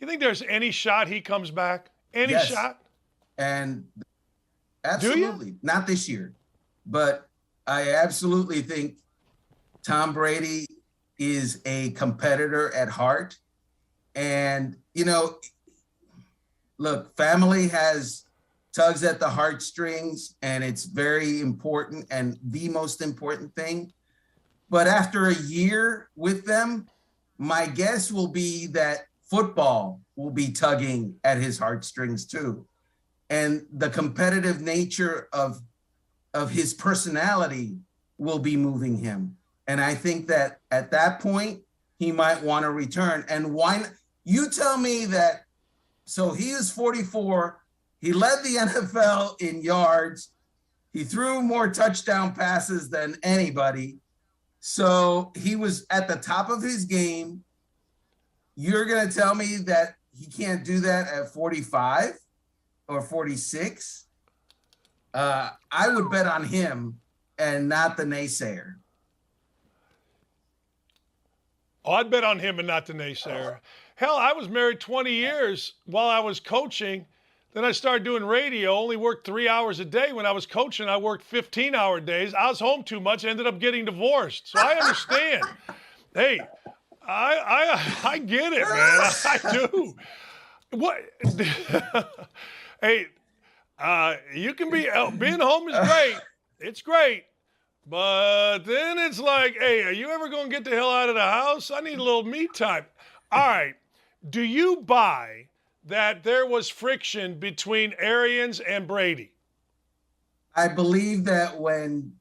You think there's any shot he comes back? Any Yes. shot? And Do you? absolutely, not this year, but I absolutely think Tom Brady is a competitor at heart. And, look, family has tugs at the heartstrings, and it's very important and the most important thing. But after a year with them, my guess will be that football will be tugging at his heartstrings too. And the competitive nature of his personality will be moving him. And I think that at that point, he might want to return. And why? You tell me that. So he is 44. He led the NFL in yards. He threw more touchdown passes than anybody. So he was at the top of his game. You're going to tell me that he can't do that at 45 or 46? I would bet on him and not the naysayer. Oh, I'd bet on him and not the naysayer. Hell, I was married 20 years while I was coaching. Then I started doing radio, only worked 3 hours a day. When I was coaching, I worked 15-hour days. I was home too much, ended up getting divorced. So I understand. Hey, I get it, man. I do. What? Hey, you can being home is great. It's great. But then it's like, hey, are you ever going to get the hell out of the house? I need a little me time. All right. Do you buy that there was friction between Arians and Brady? I believe that when,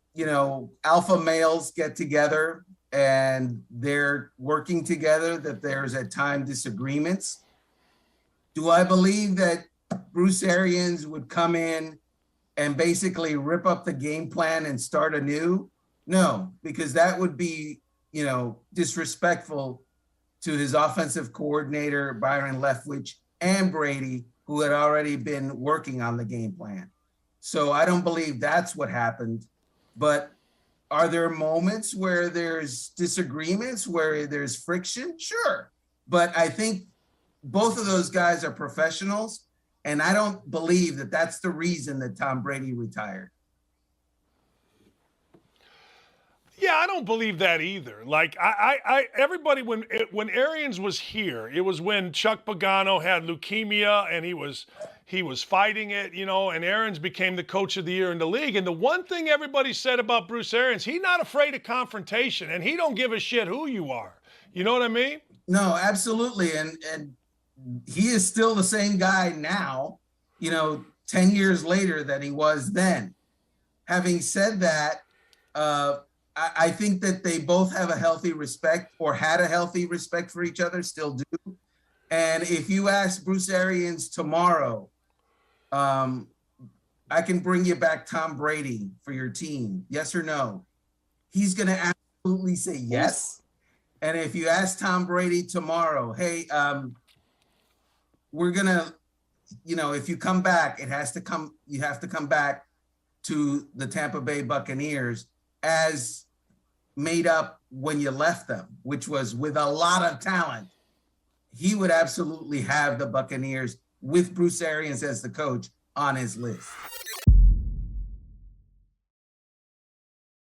alpha males get together and they're working together, that there's at times disagreements. Do I believe that Bruce Arians would come in and basically rip up the game plan and start anew? No, because that would be, disrespectful to his offensive coordinator, Byron Leftwich, and Brady, who had already been working on the game plan. So I don't believe that's what happened. But are there moments where there's disagreements, where there's friction? Sure. But I think both of those guys are professionals, and I don't believe that that's the reason that Tom Brady retired. Yeah, I don't believe that either. Like everybody when Arians was here, it was when Chuck Pagano had leukemia and he was fighting it, and Arians became the coach of the year in the league. And the one thing everybody said about Bruce Arians, he's not afraid of confrontation, and he don't give a shit who you are. You know what I mean? No, absolutely. And he is still the same guy now, 10 years later than he was then. Having said that, I think that they both have a healthy respect, or had a healthy respect for each other, still do. And if you ask Bruce Arians tomorrow, I can bring you back Tom Brady for your team, yes or no? He's going to absolutely say yes. And if you ask Tom Brady tomorrow, hey, we're going to, if you come back, you have to come back to the Tampa Bay Buccaneers as made up when you left them, which was with a lot of talent. He would absolutely have the Buccaneers with Bruce Arians as the coach on his list.